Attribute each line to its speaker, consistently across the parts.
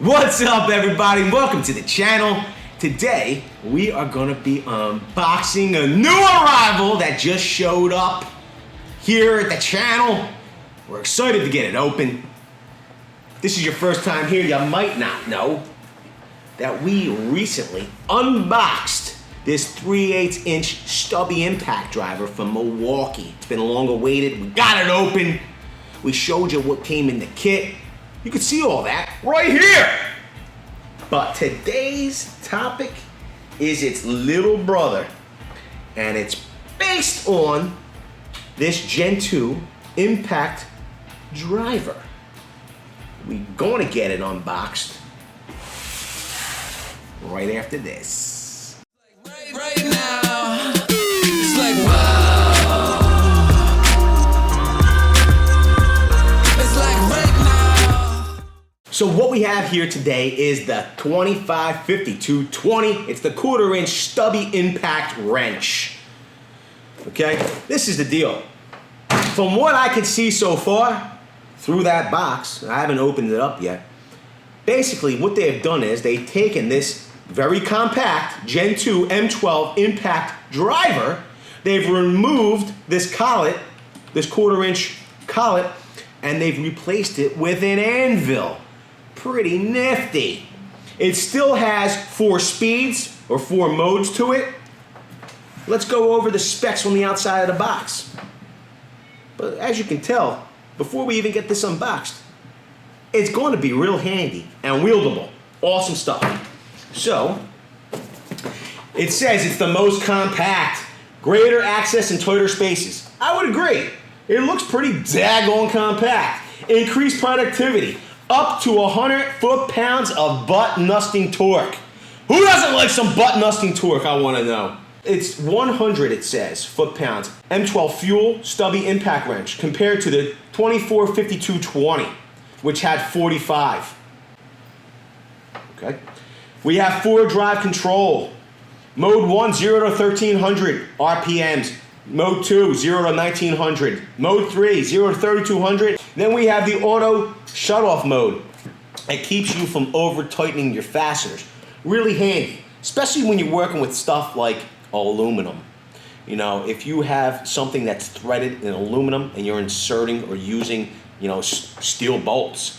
Speaker 1: What's up, everybody? Welcome to the channel. Today, we are gonna be unboxing a new arrival that just showed up here at the channel. We're excited to get it open. If this is your first time here, you might not know that we recently unboxed this 3/8 inch Stubby Impact driver from Milwaukee. It's been long awaited. We got it open. We showed you what came in the kit. You can see all that right here. But today's topic is its little brother, and it's based on this Gen 2 Impact driver. We're gonna get it unboxed right after this.
Speaker 2: Right now, it's like wow. It's like right now.
Speaker 1: So what we have here today is the 255220. It's the 1/4 inch Stubby Impact Wrench. Okay, this is the deal. From what I can see so far through that box, I haven't opened it up yet. Basically, what they've done is they've taken this very compact Gen 2 M12 Impact driver. They've removed this collet, this 1/4 inch collet, and they've replaced it with an anvil. Pretty nifty. It still has 4 speeds or 4 modes to it. Let's go over the specs on the outside of the box. But as you can tell, before we even get this unboxed, it's going to be real handy and wieldable. Awesome stuff. So, it says it's the most compact, greater access and tighter spaces. I would agree. It looks pretty daggone compact. Increased productivity, up to 100 foot-pounds of butt-busting torque. Who doesn't like some butt-busting torque, I want to know. It's 100, it says, foot-pounds. M12 Fuel Stubby Impact Wrench compared to the 245220, which had 45. Okay. We have 4 drive control. Mode 1, 0 to 1300 RPMs. Mode 2, 0 to 1900. Mode 3, 0 to 3200. Then we have the auto shut-off mode. It keeps you from over-tightening your fasteners. Really handy, especially when you're working with stuff like aluminum. You know, if you have something that's threaded in aluminum and you're inserting or using, steel bolts,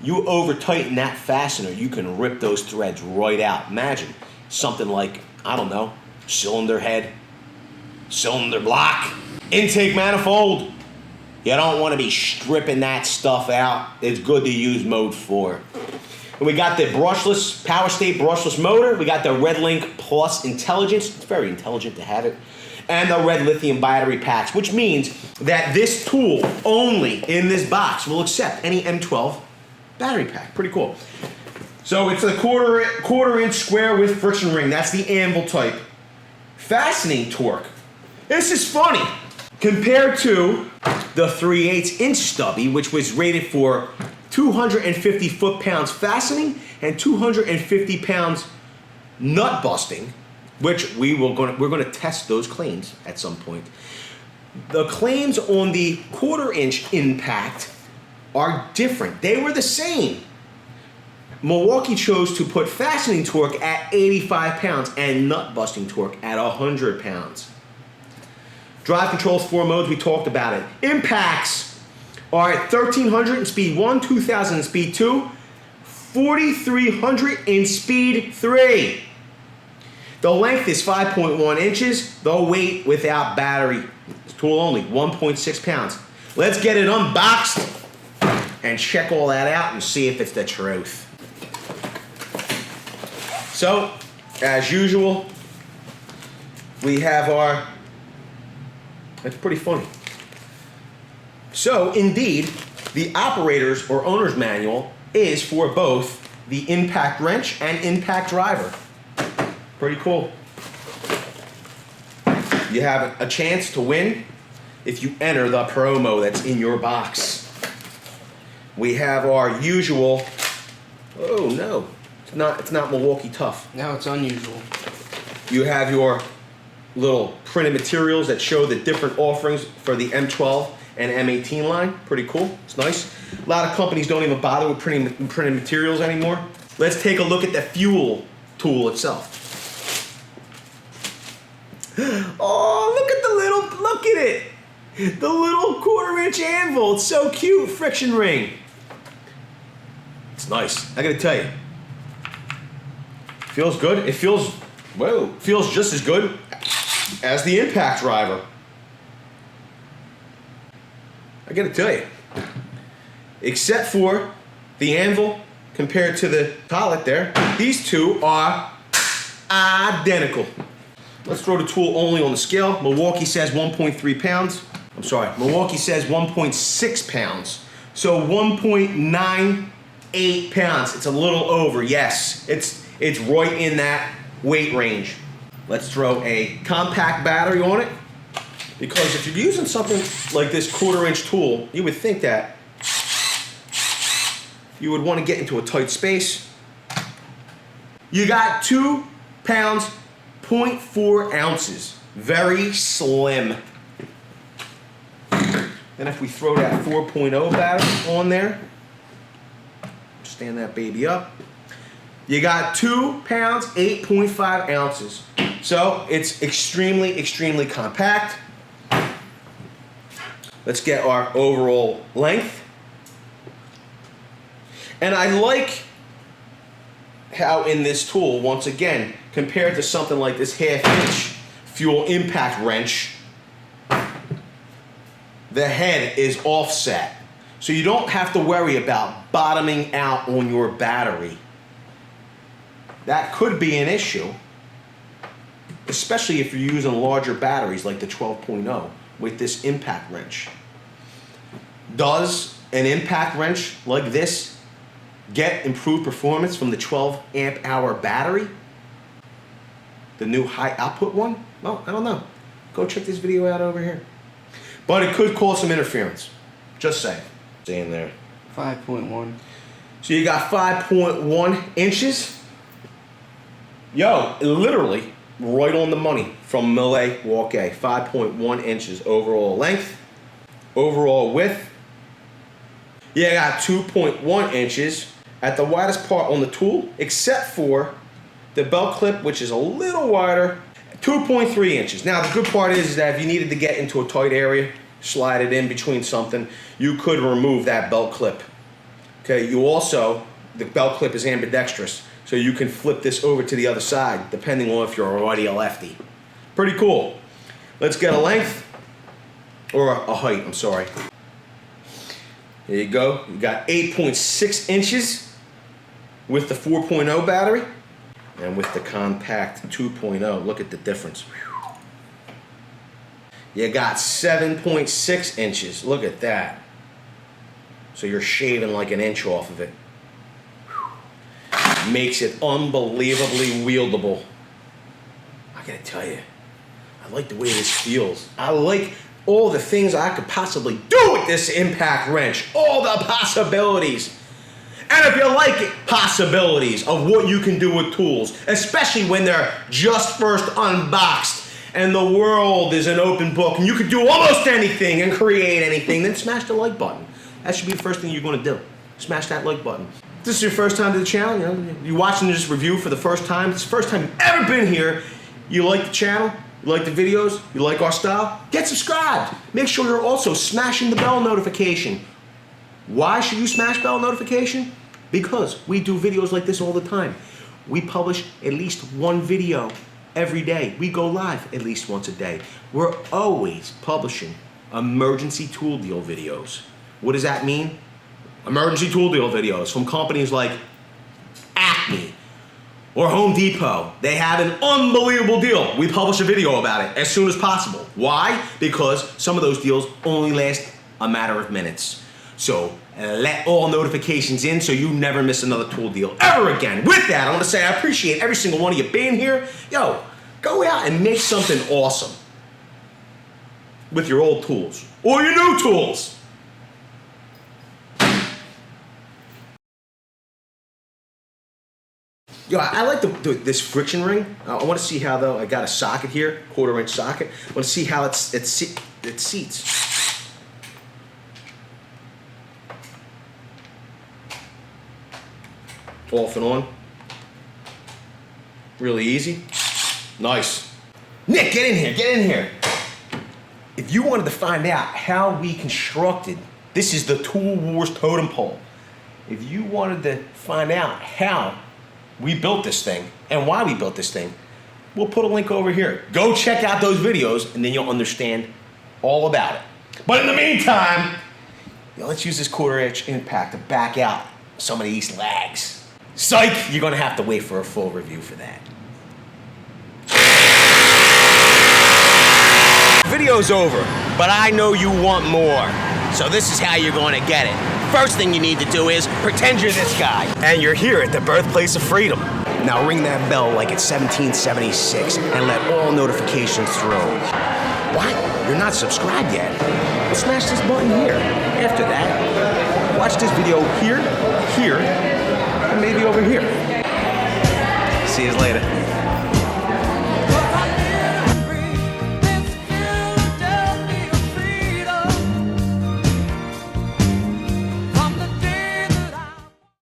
Speaker 1: you over-tighten that fastener, you can rip those threads right out. Imagine something like, I don't know, cylinder head, cylinder block, intake manifold. You don't want to be stripping that stuff out. It's good to use mode 4. And we got the brushless, POWERSTATE brushless motor. We got the REDLIINK Plus Intelligence. It's very intelligent to have it. And the red lithium battery packs, which means that this tool only in this box will accept any M12 battery pack. Pretty cool. So it's a quarter inch square with friction ring. That's the anvil type. Fastening torque. This is funny. Compared to the 3/8 inch Stubby, which was rated for 250 foot-pounds fastening and 250 pounds nut busting, which we're going to test those claims at some point. The claims on the 1/4 inch Impact are different. They were the same. Milwaukee chose to put fastening torque at 85 pounds and nut busting torque at 100 pounds. Drive controls, 4 modes, we talked about it. Impacts are at 1300 in speed 1, 2000 in speed 2, 4300 in speed 3. The length is 5.1 inches. The weight without battery, tool only, 1.6 pounds. Let's get it unboxed and check all that out and see if it's the truth. So, as usual, we have our, that's pretty funny. So, indeed, the operator's or owner's manual is for both the Impact Wrench and Impact Driver. Pretty cool. You have a chance to win if you enter the promo that's in your box. We have our usual, oh no, it's not Milwaukee Tough.
Speaker 3: No, it's unusual.
Speaker 1: You have your little printed materials that show the different offerings for the M12 and M18 line. Pretty cool. It's nice. A lot of companies don't even bother with printing materials anymore. let's take a look at the fuel tool itself. Oh, look at it. The little 1/4-inch anvil. It's so cute. Friction ring. It's nice. I gotta tell you. Feels good. It feels just as good as the impact driver. I gotta tell you. Except for the anvil compared to the collet there, these two are identical. Let's throw the tool only on the scale. Milwaukee says 1.3 pounds. I'm sorry, Milwaukee says 1.6 pounds. So 1.98 pounds. It's a little over, yes. It's right in that weight range. Let's throw a compact battery on it, because if you're using something like this 1/4-inch tool, you would think that you would want to get into a tight space. You got 2 pounds, 0.4 ounces. Very slim. And if we throw that 4.0 battery on there, stand that baby up, you got 2 pounds, 8.5 ounces. So it's extremely, extremely compact. Let's get our overall length. And I like how in this tool, once again, compared to something like this 1/2-inch fuel impact wrench, the head is offset. So you don't have to worry about bottoming out on your battery. That could be an issue, especially if you're using larger batteries like the 12.0 with this impact wrench. Does an impact wrench like this get improved performance from the 12 amp hour battery? The new high output one? Well, I don't know. Go check this video out over here. But it could cause some interference. Just saying. Saying there.
Speaker 3: 5.1.
Speaker 1: So you got 5.1 inches. Yo, literally right on the money from MILWAUKEE. 5.1 inches overall length. Overall width. You got 2.1 inches at the widest part on the tool, except for the belt clip, which is a little wider, 2.3 inches. Now, the good part is that if you needed to get into a tight area, slide it in between something, you could remove that belt clip. Okay, you also, the belt clip is ambidextrous, so you can flip this over to the other side, depending on if you're already a lefty. Pretty cool. Let's get a length, or a height, I'm sorry. There you go. You got 8.6 inches with the 4.0 battery, and with the compact 2.0. Look at the difference. Whew. You got 7.6 inches. Look at that. So you're shaving like an inch off of it. Whew. Makes it unbelievably wieldable. I gotta tell you, I like the way this feels. I like all the things I could possibly do with this impact wrench. All the possibilities. And if you like it, possibilities of what you can do with tools, especially when they're just first unboxed and the world is an open book and you can do almost anything and create anything, then smash the like button. That should be the first thing you're going to do. Smash that like button. If this is your first time to the channel, you're watching this review for the first time, it's the first time you've ever been here, you like the channel, you like the videos, you like our style, get subscribed. Make sure you're also smashing the bell notification. Why should you smash bell notification? Because we do videos like this all the time. We publish at least one video every day. We go live at least once a day. We're always publishing emergency tool deal videos. What does that mean? Emergency tool deal videos from companies like Acme or Home Depot. They have an unbelievable deal. We publish a video about it as soon as possible. Why? Because some of those deals only last a matter of minutes. So let all notifications in so you never miss another tool deal ever again. With that, I want to say I appreciate every single one of you being here. Yo, go out and make something awesome with your old tools or your new tools. Yo, I like this friction ring. I want to see how, though, I got a socket here, 1/4-inch socket. I want to see how it seats. off and on. Really easy. Nice. Nick, get in here, get in here. If you wanted to find out how we constructed, this is the Tool Wars totem pole. If you wanted to find out how we built this thing and why we built this thing, we'll put a link over here. Go check out those videos and then you'll understand all about it. But in the meantime, let's use this 1/4" impact to back out some of these lags. Psych, you're gonna have to wait for a full review for that. Video's over, but I know you want more. So this is how you're gonna get it. First thing you need to do is pretend you're this guy. And you're here at the birthplace of freedom. Now ring that bell like it's 1776 and let all notifications through. What? You're not subscribed yet? Well, smash this button here. After that, watch this video here, here, and maybe over here. See you later.